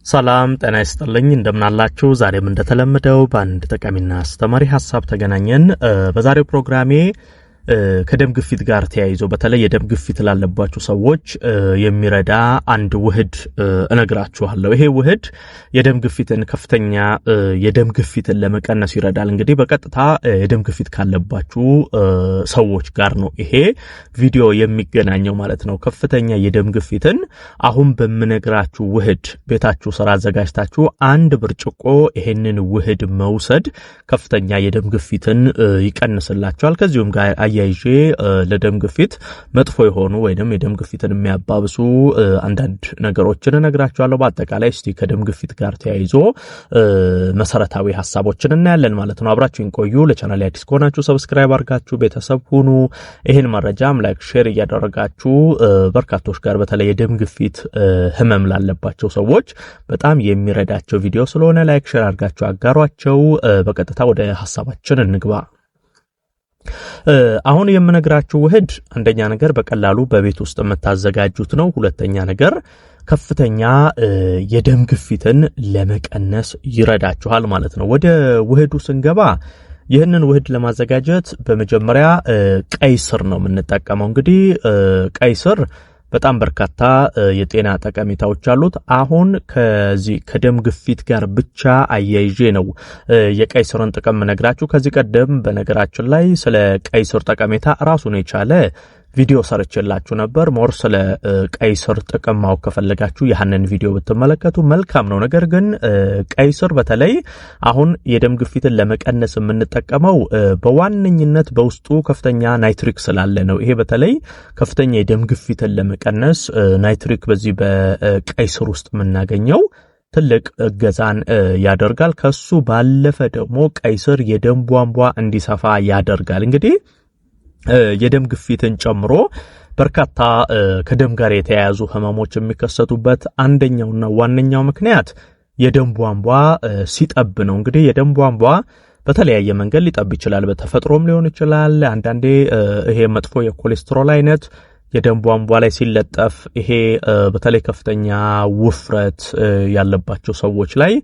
ሰላም ጤና ይስጥልኝ እንደምናላችሁ ዛሬም እንደተለመደው በአንድ ጠቃሚና አስተማሪ ሐሳብ ተገናኘን በዛሬው ፕሮግራሜ ከደም ግፊት ጋር ተያይዞ በተለይ የደም ግፊት ላለባችሁ ሰዎች የሚረዳ አንድ ውህድ እነግራችኋለሁ ይሄ ውህድ የደም ግፊትን ከፍተኛ የደም ግፊትን ለመቀነስ ይረዳል እንግዲህ በቀጥታ የደም ግፊት ካለባችሁ ሰዎች ጋር ነው ይሄ ቪዲዮ የሚገናኘው ማለት ነው ከፍተኛ የደም ግፊትን አሁን በመነግራችሁ ውህድ ቤታችሁ ስራ አዘጋጅታችሁ አንድ ብርጭቆ ይሄንን ውህድ መውሰድ ከፍተኛ የደም ግፊትን ይቀንስላችኋል ከዚሁም ጋር አያይዤ ለደም ግፊት መጥፎ የሆኑ ወይንም የደም ግፊትን የሚያባብሱ አንዳንድ ነገሮችን እነግራችኋለሁ በአጠቃላይ እስቲ ከደም ግፊት ጋር ተያይዞ መሰረታዊ ሐሳቦችን እናያለን ማለት ነው አብራችሁን ቆዩ ለቻናሌ አዲስ ከሆናችሁ ሰብስክራይብ አድርጋችሁ ቤተሰብ ሁኑ ይሄን መረጃም ላይክ ሼር እያደረጋችሁ በርካቶች ጋር በተለይ የደም ግፊት ህመም ላለባቸው ሰዎች በጣም የሚረዳቸው ቪዲዮ ስለሆነ ላይክ ሼር አድርጋችሁ አጋሯቸው በቀጥታ ወደ ሐሳባችን እንግባ አሁን የምነግራችሁ ውህድ አንደኛ ነገር በቀላሉ በቤት ውስጥ የምታዘጋጁት ነው ሁለተኛ ነገር ከፍተኛ የደም ግፊትን ለመቀነስ ይረዳችኋል ማለት ነው ወደ ውህዱ ስንገባ ይህንን ውህድ ለማዘጋጀት በመጀመሪያ ቀይ ስር ነው የምንጠቀመው እንግዲህ ቀይ ስር በጣም በርካታ የጤና ጠቀሜታዎች አሉት አሁን ከዚህ ከደም ግፊት ጋር ብቻ አያይዤ ነው የቀይ ስርን ጥቅም ነግራችሁ ከዚህ ቀደም በነገራችን ላይ ስለ ቀይ ስር ጠቀሜታ ራሱን የቻለ ቪዲዮ ሰርችላችሁ ነበር ሞር ስለ ቀይ ስር ጥቅም ማወቅ ከፈለጋችሁ ያንን ቪዲዮ ብትመለከቱ መልካም ነው ነገር ግን ቀይ ስር በተለይ አሁን የደም ግፊትን ለመቀነስ የምንጠቀመው በዋነኝነት በውስጡ ከፍተኛ ናይትሪክ ስላለ ነው ይሄ በተለይ ከፍተኛ የደም ግፊትን ለመቀነስ ናይትሪክ በዚህ በቀይ ስር ውስጥ የምናገኘው ትልቅ እገዛን ያደርጋል ከሱ ባለፈ ደግሞ ቀይ ስር የደም ቧንቧ እንዲሰፋ ያደርጋል እንግዲህ የደም ግፊትን ጨምሮ በርካታ ከደም ጋር የተያያዙ ህመሞች የሚከሰቱበት አንደኛውና ዋነኛው ምክንያት የደም ቧንቧ ሲጠብ ነው እንግዲህ የደም ቧንቧ በተለያየ መንገድ ሊጠብ ይችላል በተፈጥሮም ሊሆን ይችላል አንዳንዴ ይሄ መጥፎ የኮሌስትሮል አይነት የደም ቧንቧ ላይ ሲለጠፍ ይሄ በተለይ ከፍተኛ ውፍረት ያለባቸው ሰዎች ላይ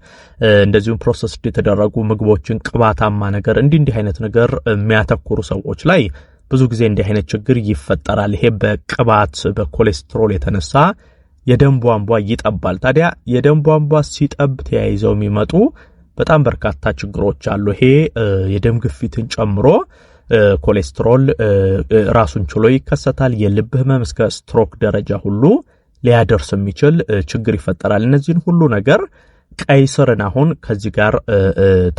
እንደዚሁም ፕሮሰስድ የተደረጉ ምግቦችን ቅባታማ ነገር እንዲህ አይነት ነገር የሚያተኩሩ ሰዎች ላይ ብዙ ጊዜ እንዲህ አይነት ችግር ይፈጠራል ይሄ በቅባት በኮሌስትሮል የተነሳ የደም ቧንቧ ይጠባል ታዲያ የደም ቧንቧ ሲጠብ ተያይዘው የሚመጡ በጣም በርካታ ችግሮች አሉ ይሄ የደም ግፊትን ጨምሮ ኮሌስትሮል ራሱን ችሎ ይከሰታል የልብ ህመም እስከ ስትሮክ ደረጃ ሁሉ ሊያደርስ የሚችል ችግር ይፈጠራል እነዚህን ሁሉ ነገር ቀይ ስርን አሁን ከዚህ ጋር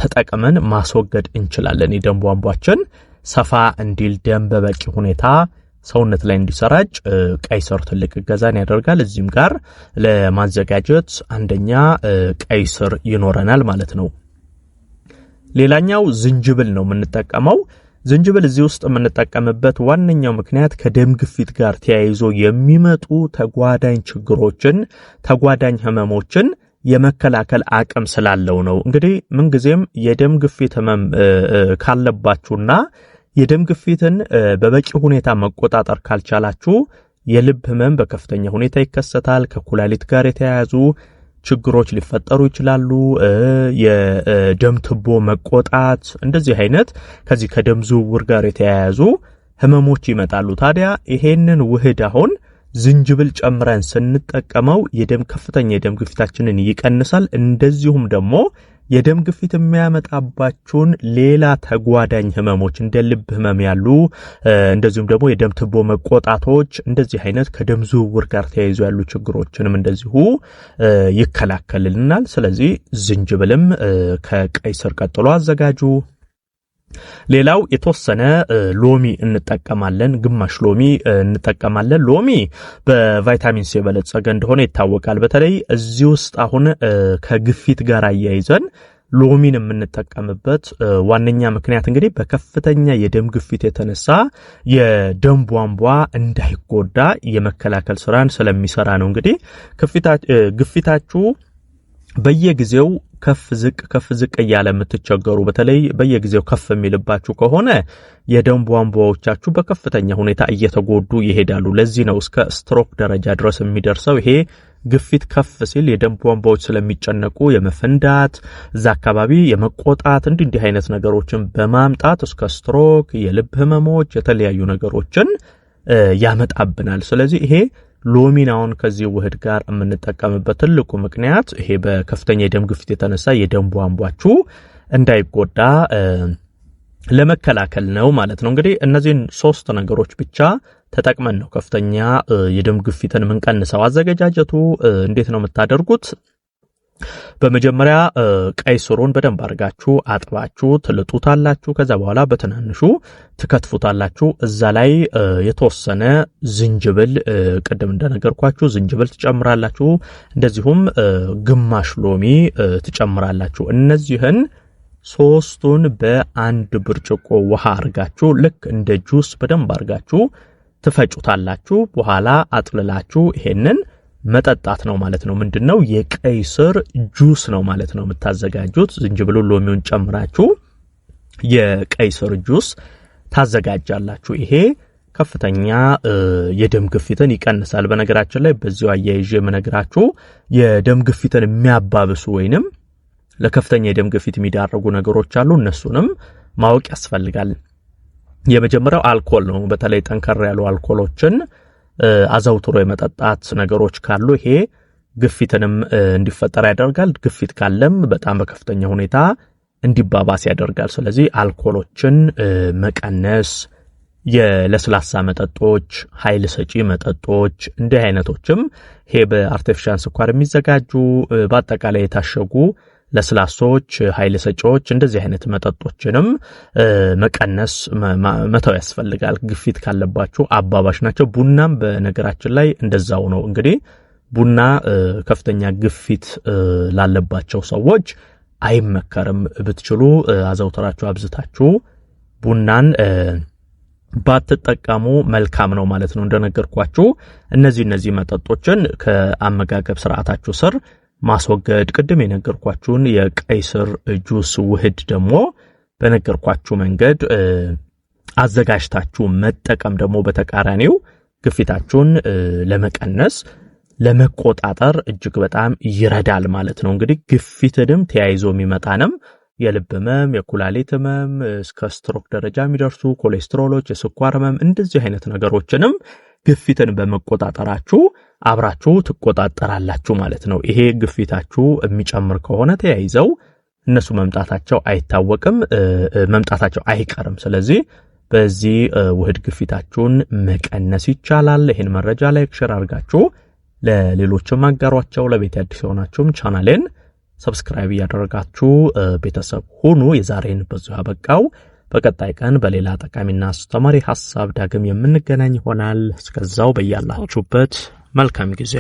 ተጠቅመን ማስወገድ እንችላለን የደም ቧንቧችን ሰፋ እንዲል ደም በበቂ ሁኔታ ሰውነት ላይ እንዲሰራጭ ቀይ ስር ትልቅ እገዛን ያደርጋል እዚህም ጋር ለማዘጋጀት አንደኛ ቀይ ስር ይኖረናል ማለት ነው ሌላኛው ዝንጅብል ነው የምንጠቀመው ዝንጅብል እዚህ ውስጥ የምንጠቀምበት ዋነኛው ምክንያት ከደም ግፊት ጋር ተያይዞ የሚመጡ ተጓዳኝ ችግሮችን ተጓዳኝ ህመሞችን የመከላከል አቅም ስላለው ነው እንግዲህ ምን ጊዜም የደም ግፊት ህመም ካለባችሁና የደም ግፊትን በበቂ ሁኔታ መቆጣጠር ካልቻላችሁ የልብ ህመም በከፍተኛ ሁኔታ ይከሰታል ከኩላሊት ጋር የተያያዙ ችግሮች ሊፈጠሩ ይችላሉ የደም ቱቦ መቆጣት እንደዚህ አይነት ከዚህ ከደም ዝውውር ጋር የተያያዙ ህመሞች ይመጣሉ ታዲያ ይሄንን ውህድ አሁን ዝንጅብል ጨምረን ስንጠቀመው የደም ከፍተኛ የደም ግፊታችንን ይቀንሳል እንደዚሁም ደግሞ የደም ግፊት የሚያመጣባቸውን ሌላ ተጓዳኝ ህመሞች እንደ ልብ ህመም ያሉ እንደዚሁም ደግሞ የደም ቱቦ መቆጣቶች እንደዚህ አይነት ከደም ዝውውር ጋር ተያይዞ ያሉ ችግሮችንም እንደዚሁ ይከላከልልናል ስለዚህ ዝንጅብልም ከቀይ ስር ቀጥሎ አዘጋጁ ሌላው የተወሰነ ሎሚ እንጠቀማለን ግማሽ ሎሚ እንጠቀማለን ሎሚ በቫይታሚን ሲ የበለጸገ እንደሆነ ይታወቃል በተለይ እዚህ ውስጥ አሁን ከግፊት ጋር አያይዘን ሎሚን የምንጠቀምበት ዋነኛ ምክንያት እንግዲህ በከፍተኛ የደም ግፊት የተነሳ የደም ቧንቧ እንዳይጎዳ የመከላከል ስራን ስለሚሰራ ነው እንግዲህ ግፊታችሁ በየጊዜው ከፍ ዝቅ እያለ የምትቸገሩ በተለይ በየጊዜው ከፍ የሚልባችሁ ከሆነ የደም ቧንቧዎቻችሁ በከፍተኛ ሁኔታ እየተጎዱ ይሄዳሉ። ለዚህ ነው እስከ ስትሮክ ደረጃ ድረስ የሚደርሰው። ይሄ ግፊት ከፍ ሲል የደም ቧንቧዎች ስለሚጨነቁ የመፈንዳት እዛ አካባቢ የመቆጣት እንዲህ አይነት ነገሮችን በማምጣት እስከ ስትሮክ፣ የልብ ህመሞች፣ የተለያዩ ነገሮችን ያመጣብናል። ስለዚህ ይሄ ሎሚናውን ከዚህ ውህድ ጋር የምንጠቀምበት ትልቁ ምክንያት ይሄ በከፍተኛ የደም ግፊት የተነሳ የደም ቧንቧችሁ እንዳይጎዳ ለመከላከል ነው ማለት ነው። እንግዲህ እነዚህን 3 ነገሮች ብቻ ተጠቅመን ነው ከፍተኛ የደም ግፊትን የምንቀንሰው። አዘገጃጀቱ እንዴት ነው የምታደርጉት? በመጀመሪያ ቀይ ስሩን በደንብ አድርጋችሁ አጥባችሁ ትልጡታላችሁ። ከዛ በኋላ በትናንሹ ትከትፉታላችሁ። እዛ ላይ የተወሰነ ዝንጅብል ቅድም እንደነገርኳችሁ ዝንጅብል ትጨምራላችሁ። እንደዚሁም ግማሽ ሎሚ ትጨምራላችሁ። እነዚህን 3ቱን በአንድ ብርጭቆ ውሃ አድርጋችሁ ልክ እንደ ጁስ በደንብ አድርጋችሁ ትፈጩታላችሁ። በኋላ አጥልላችሁ ይሄንን መጠጣት ነው ማለት ነው። ምንድነው? የቀይ ስር ጁስ ነው ማለት ነው የምታዘጋጁት። ዝንጅብሉን ሎሚውን ጨምራችሁ የቀይ ስር ጁስ ታዘጋጃላችሁ። ይሄ ከፍተኛ የደም ግፊትን ይቀንሳል። በነገራችን ላይ በዚሁ አያይዤ የምነግራችሁ የደም ግፊትን የሚያባብሱ ወይንም ለከፍተኛ የደም ግፊት የሚዳርጉ ነገሮች አሉ። እነሱንም ማወቅ ያስፈልጋል። የመጀመሪያው አልኮል ነው። በተለይ ጠንከር ያሉ አልኮሎችን አዘውትሮ የመጠጣት ነገሮች ካሉ ይሄ ግፊትንም እንዲፈጠር ያደርጋል። ግፊት ካለም በጣም በከፍተኛ ሁኔታ እንዲባባስ ያደርጋል። ስለዚህ አልኮሎችን መቀነስ፣ የለስላሳ መጠጦች፣ ኃይል ሰጪ መጠጦች እንዲህ አይነቶችም ይሄ በአርቲፊሻል ስኳር የሚዘጋጁ በአጠቃላይ የታሸጉ ለስላሶች፣ ኃይል ሰጪዎች እንደዚህ አይነት መጠጦችንም መቀነስ መተው ያስፈልጋል። ግፊት ካለባችሁ አባባሽ ናቸው። ቡናም በነገራችን ላይ እንደዛው ነው። እንግዲህ ቡና ከፍተኛ ግፊት ላለባቸው ሰዎች አይመከርም። ብትችሉ አዘውትራችሁ አብዝታችሁ ቡናን ባትጠቀሙ መልካም ነው ማለት ነው። እንደነገርኳችሁ እነዚህ መጠጦችን ከአመጋገብ ስርዓታችሁ ስር ማስወገድ፣ ቅድም የነገርኳችሁን የቀይ ስር ጁስ ውህድ ደግሞ በነገርኳችሁ መንገድ አዘጋጅታችሁ መጠቀም ደግሞ በተቃራኒው ግፊታችሁን ለመቀነስ ለመቆጣጠር እጅግ በጣም ይረዳል ማለት ነው። እንግዲህ ግፊትንም ተያይዞ የሚመጣንም የልብ ህመም፣ የኩላሊት ህመም እስከ ስትሮክ ደረጃ የሚደርሱ ኮሌስትሮሎች፣ የስኳር ህመም እንደዚህ አይነት ነገሮችንም ግፊትን በመቆጣጠራችሁ አብራችሁ ትቆጣጠራላችሁ ማለት ነው። ይሄ ግፊታችሁ የሚጨምር ከሆነ ተያይዘው እነሱ መምጣታቸው አይታወቅም፣ መምጣታቸው አይቀርም። ስለዚህ በዚህ ውህድ ግፊታችሁን መቀነስ ይቻላል። ይሄን መረጃ ላይክ ሼር አድርጋችሁ ለሌሎችም አጋሯቸው። ለቤት አዲስ ሆናችሁም ቻናሌን ሰብስክራይብ ያደረጋችሁ ቤተሰብ ሁኑ። የዛሬን በዚሁ አበቃው። በቀጣይ ቀን በሌላ ጠቃሚና አስተማሪ ሐሳብ ዳግም የምንገናኝ ይሆናል። እስከዛው በያላችሁበት መልካም ጊዜ